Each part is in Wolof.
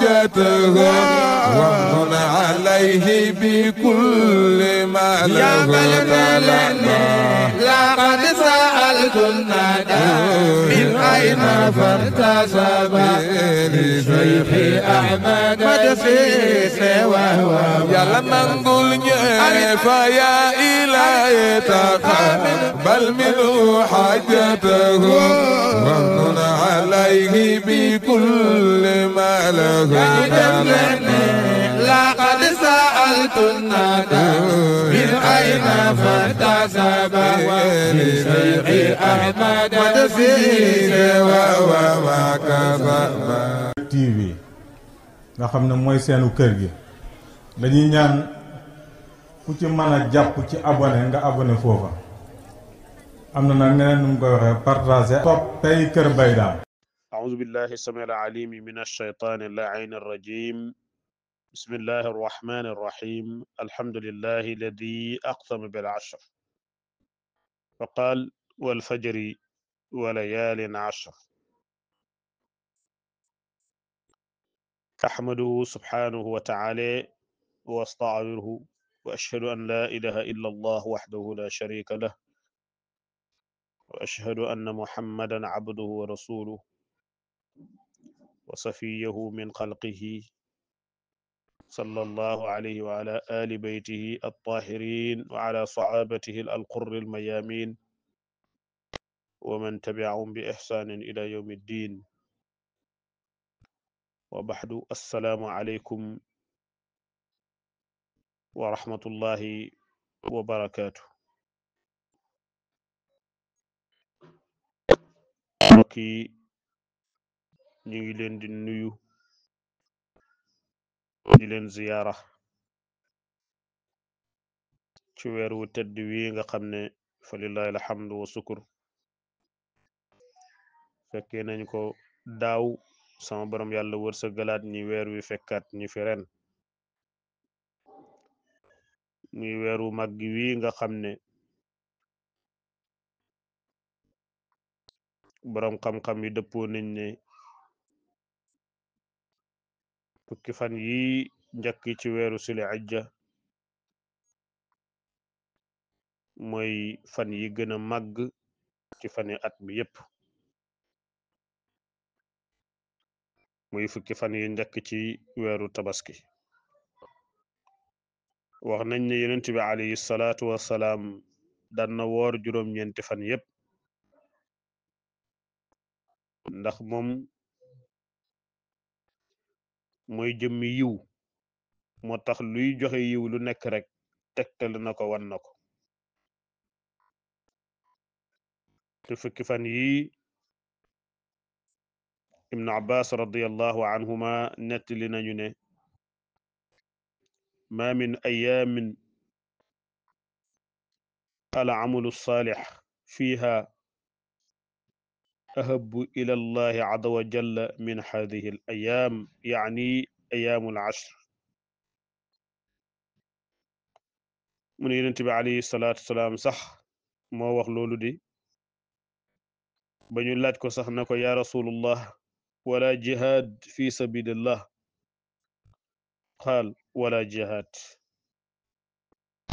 حاجته وامن عليه بكل ما له لقد سألت الندى من أين فارتسب لشيخ أحمد مدسيس وهو يلا نقول فيا إلهي تقبل منه حاجته وامن عليه بكل ما له لقد سألت الندى من أين فارتسب لشيخ أحمد مدسيس وهو TV nga xam ne mooy seenu kër gi dañuy ñaan ku ci mën a jàpp ci abonné nga abonné foofa am na nag ñeneen nu mu koy waxee partager topp tey Kër Mbaye Dame. أعوذ بالله السميع العليم من الشيطان اللعين الرجيم بسم الله الرحمن الرحيم الحمد لله الذي أقسم بالعشر فقال والفجر وليال عشر أحمده سبحانه وتعالى واستعذره وأشهد أن لا إله إلا الله وحده لا شريك له وأشهد أن محمدا عبده ورسوله وصفيه من خلقه صلى الله عليه وعلى آل بيته الطاهرين وعلى صحابته القر الميامين ومن تبعهم بإحسان إلى يوم الدين وبعد السلام عليكم ورحمة الله وبركاته mbokki ñu ngi leen di nuyu di leen ziyaara ci weer wu tedd wi nga xam ne fa lillahi alhamdu wa sukur fekkee nañ ko daaw sama borom yàlla wërsëgalaat ñi weer wi fekkaat ñi fi ren muy weeru màgg wi nga xam ne boroom xam-xam yi dëppoo nañ ne fukki fan yi njëkk ci weeru suli ajja mooy fan yi gën a màgg ci fani at mi yépp muy fukki fan yi njëkk ci weeru tabaski wax nañ ne yonent bi alayhi salaatu wassalaam daan na woor juróom-ñeenti fan yépp ndax moom mooy jëmmi yiw moo tax luy joxe yiw lu nekk rek tegtal na ko wan na ko te fukki fan yi ibnu abbas radiallahu anhuma nettali nañu ne ma min ayamin al amalu salih fiha ahabu ila allahi azza wa jalla min hadihi al ayam yani ayamu al ashr mu ne yonent bi alayhi salaatu wasalaam sax moo wax loolu di ba ñu laaj ko sax na ko ya rasulullah wala jihad fi sabilillah qaal wala jihad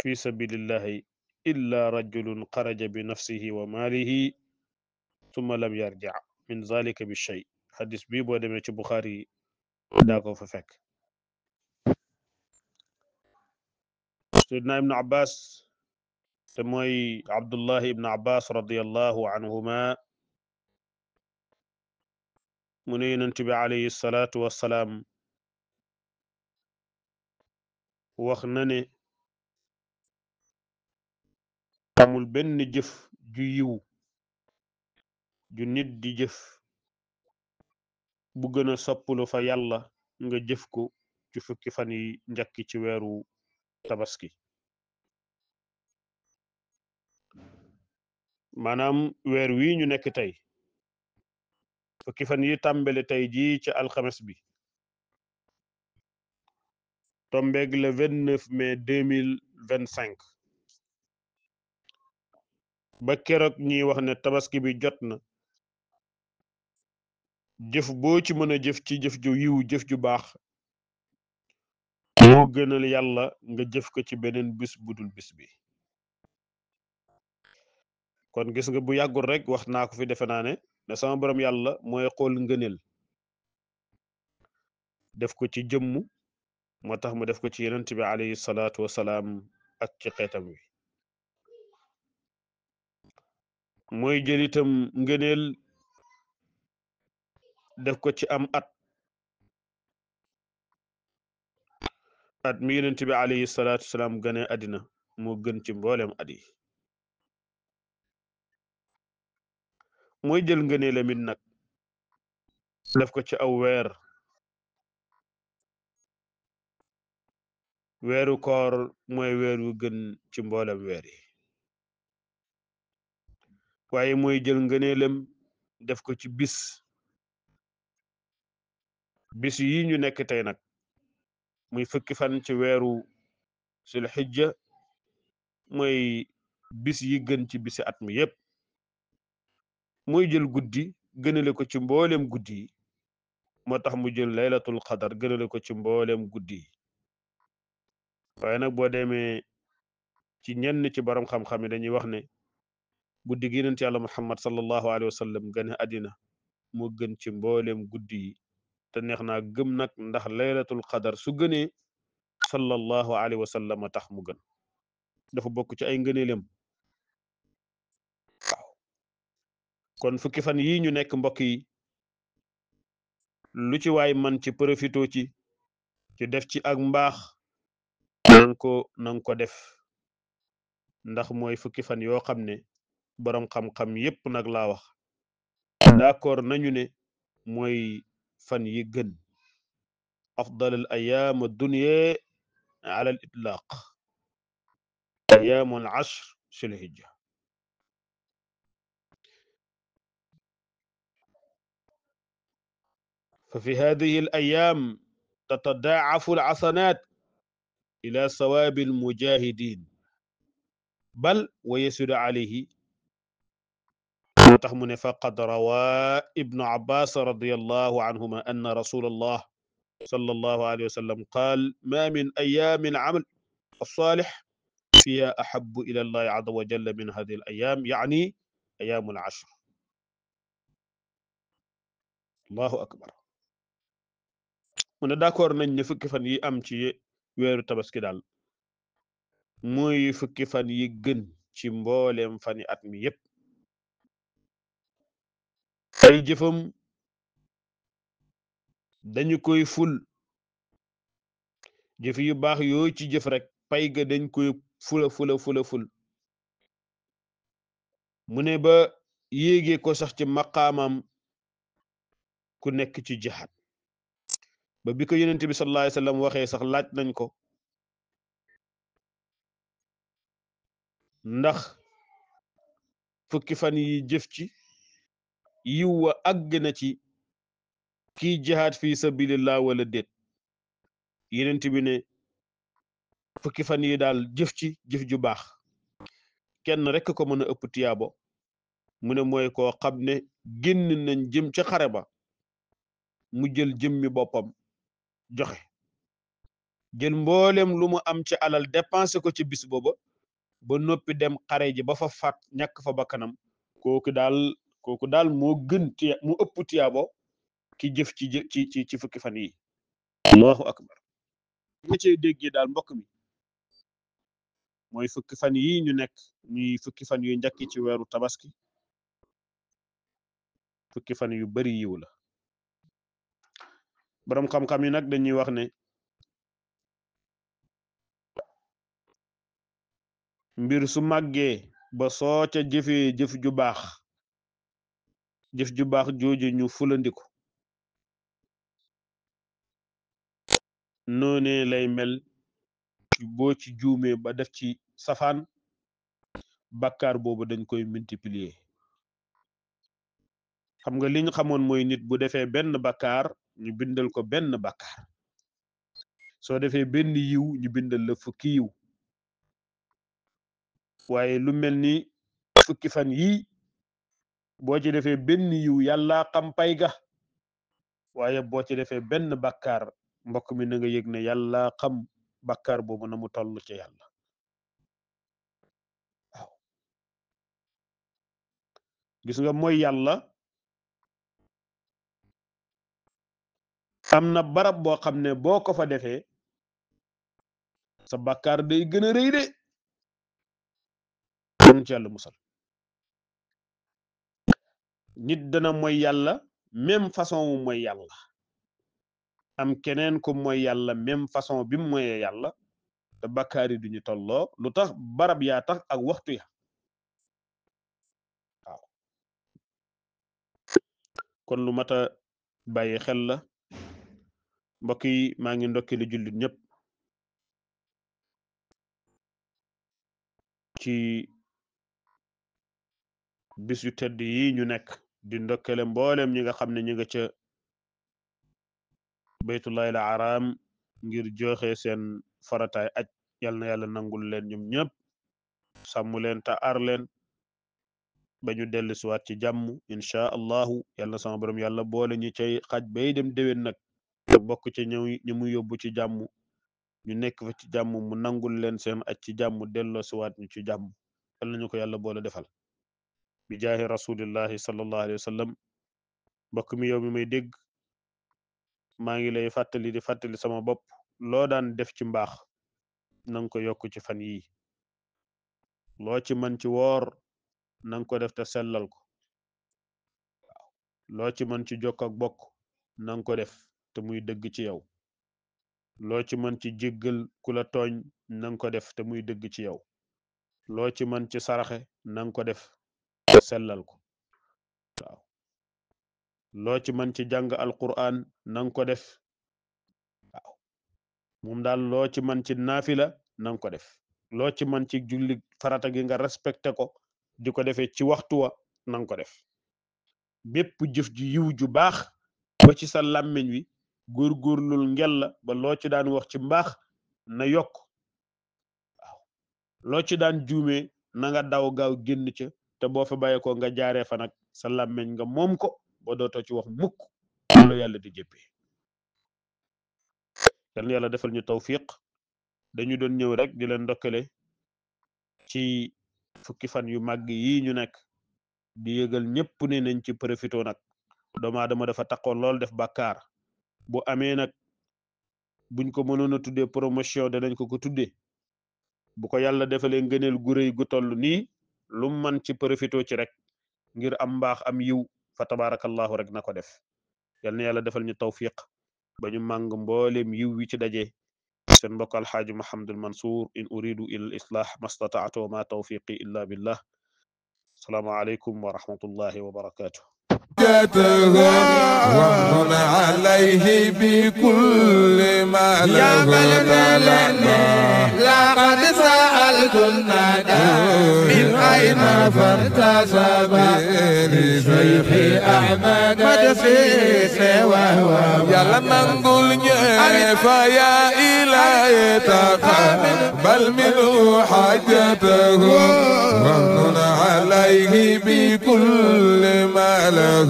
fi sabilillahi illa rajulun xaraja bi nafsihi wa maalihi summa lam yarja min zalika bi shay xadis bi boo demee ci Buxaari daa ko fa fekk Seydina ibnu Abbas te mooy Abdullahi ibnu Abbas radiallahu anhuma mu ne yonent bi alayhi salaatu wassalaam wax na ne amul benn jëf ju yiw ju nit di jëf bu gën a soppulu fa yàlla nga jëf ko ci fukki fan yi njëkk ci weeru tabaski maanaam weer wi ñu nekk tey fukki fan yi tàmbale tey jii ci alxames bi tombeeg le 29 mai 2025 ba keroog ñiy wax ne tabaski bi jot na jëf boo ci mën a jëf ci jëf ju yiw jëf ju baax moo gënal yàlla nga jëf ko ci beneen bis budul bis bi kon gis nga bu yàggul rek wax naa ko fi defe naa ne sama borom yàlla mooy xool ngëneel def ko ci jëmm moo tax mu def ko ci yonent bi alayhi salaatu wasalaam ak ci xeetam wi mooy jël itam ngëneel def ko ci am at mi yonent bi alayhi salaatu wasalaam gane àddina moo gën ci mboolem at yi mooy jël ngëneelam it nag def ko ci aw weeru koor mooy weer wu gën ci mboolem weer yi waaye mooy jël ngëneelam def ko ci bis yi ñu nekk tey nag muy fukki fan ci weeru sul xijja mooy bis yi gën ci bisi at mi yépp mooy jël guddi gënale ko ci mboolem guddi yi moo tax mu jël laylatul qadar gënale ko ci mboolem guddi yi waaye nag boo demee ci ñenn ci borom xam-xam yi dañuy wax ne guddi gi yonent yàlla muhammad sallallahu alayhi wa sallam gane àddina moo gën ci mboolem guddi yi te neex naa gëm nag ndax laylatul qadar su gënee sallallahu alayhi wa sallam tax mu gën dafa bokk ci ay ngëneelam waaw kon fukki fan yi ñu nekk mbokk yi lu ci waay man ci profito ci def ci ak mbaax nang ko def ndax mooy fukki fan yoo xam ne boroom xam-xam yépp nag laa wax d'accord nañu ne mooy fan yi gën afdal al ayaam ad-dunya ala al itlaq ayaam al ashr sul hijja fa fi hadihi al ayaam tatadaacafu al xasanaat ila sawaabi al mujahidin bal wa yasidu alayhi moo tax mu ne faqad rawaa ibnu abbas radiallahu anhuma anna rasulallah sallallahu alayhi wa sallam qaal ma min ayaami al-amal as-saalih fiha ahabbu ila allahi azza wa jalla min hadihi al-ayaam yaani ayaamu al-ashr allahu akbar mu ne d'accord nañ ne fukki fan yi am ci weeru tabaski daal mooy fukki fan yi gën ci mbooleem fani at mi yépp ay jëfam dañu koy ful jëf yu baax yoo ci jëf rek pay ga dañ koy ful mu ne ba yéegee ko sax ci maqaamam ku nekk ci jihaad ba bi ko yonent bi sallallahu alayhi wasallam waxee sax laaj nañ ko ndax fukki fan yi jëf ci yiw wa àgg na ci kii jihaad fi sabilillah wala déet yonent bi ne fukki fan yi daal jëf ci jëf ju baax kenn rek ko mën a ëpp tiyaabo mu ne mooy koo xam ne génn nañ jëm ca xare ba mu jël jëmmi boppam joxe jël mboolem lu mu am ci alal dépensé ko ci bis booba ba noppi dem xare ji ba fa faat ñàkk fa bakkanam kooku daal moo gën mu ëpp tiyaabo ki jëf ci fukki fan yi allahu akbar nga cee déggee daal mbokk mi mooy fukki fan yi ñu nekk ñuy fukki fan yu njëkk ci weeru tabaski fukki fan yu bari yiw la boroom xam-xam yi nag dañuy wax ne mbir su màggee ba soo ca jëfee jëf ju baax jooju ñu fulandiko noone lay mel boo ci juumee ba def ci safaan bàkkaar boobu dañ koy multiplier xam nga li ñu xamoon mooy nit bu defee benn bàkkaar ñu bindal ko benn bàkkaar soo defee benn yiw ñu bindal la fukki yiw waaye lu mel ni fukki fan yii boo ci defee benn yiw yàlla xam pay ga waaye boo ci defee benn bàkkaar mbokk mi na nga yëg ne yàlla xam bàkkaar boobu na mu toll ci yàlla waaw gis nga mooy yàlla am na barab boo xam ne boo ko fa defee sa bàkkaar day gën a rëy de kon ci yàlla musal nit dana mooy yàlla même façon mu mooy yàlla am keneen ku mooy yàlla même façon bi mu mooyee yàlla te bàkkaar yi duñu tolloo lu tax barab yaa tax ak waxtu ya waaw kon lu mat a bàyyi xel la mbokk yi maa ngi ndokkeli jullit ñëpp ci bis yu tedd yi ñu nekk di ndokkele mboolem ñi nga xam ne ñi nga ca baytullahi al haram ngir joxe seen farataay aj yal na yàlla nangul leen ñoom ñëpp sàmm leen te aar leen ba ñu dellu siwaat ci jàmm inchaa allahu yàlla na sama borom yàlla boole ñi cay xaj bay dem déwén nag te bokk ci ñu mu yóbbu ci jàmm ñu nekk fa ci jàmm mu nangul leen seen aj ci jàmm delloo siwaat ñu ci jàmm yàlla nañu ko yàlla boole defal bi jaahi rasulillahi sallallahu alayhi wa sallam mbokk mi yow mi may dégg maa ngi lay fàttali di fàttali sama bopp loo daan def ci mbaax nanga ko yokk ci fan yii loo ci mën ci woor nanga ko def te sellal ko waaw loo ci mën ci jokk ak bokk nanga ko def te muy dëgg ci yow loo ci mën ci jéggal ku la tooñ nanga ko def te muy dëgg ci yow loo ci mën ci saraxe nanga ko def te sellal ko waaw loo ci mën ci jàng alquran nanga ko def waaw moom daal loo ci mën ci naafila nanga ko def loo ci mën ci julli farata gi nga respecté ko di ko defee ci waxtu wa nanga ko def bépp jëf ju yiw ju baax ba ci sa làmmiñ wi góorgóorlul ngel la ba loo ci daan wax ci mbaax na yokk waaw loo ci daan juumee na nga daw gaaw génn ca te boo fa bàyyee ko nga jaaree fa nag sa làmmiñ nga moom ko ba dootoo ci wax mukk loolu yàlla di jëppee yal na yàlla defal ñu tawfiq dañu doon ñëw rek di leen ndokkale ci fukki fan yu màgg yi ñu nekk di yëgal ñëpp ne nañ ci profité nag doomu aadama dafa taxoon lool def bàkkaar bu amee nag buñ ko mënoon a tuddee promotion danañ ko tuddee bu ko yàlla defalee ngëneel gu rëy gu toll nii lu man ci profité ci rek ngir am mbaax am yiw fa tabarakallahu rek na ko def yal na yàlla defal ñu tawfiq ba ñu màng mbooleem yiw wi ci daje seen mbokk alxaaji Mouhamadul Mansour in uridu ila al islah mastataatu wa ma tawfiqi illa billah asalaamu aleykum wa rahmatullahi wa barakatuh ومن عليه بكل ما له لقد سألت الندى من أين فارتسب لشيخ أحمد مدسيس وهو يا لمن قلنا فيا إلهي تقبل منه حاجته ومن عليه بكل ما له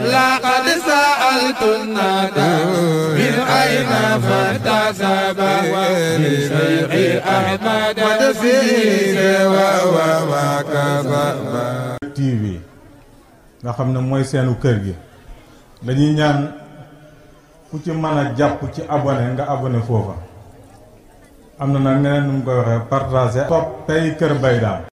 لقد سألت الندى من أين فارتسب لشيخ أحمد مدسيس وهو TV nga xam ne mooy seenu kër gi dañuy ñaan ku ci mën a jàpp ci abonné nga abonné foofa am na nag neneen nu mu koy waxee partager toppay Kër Mbaye Dame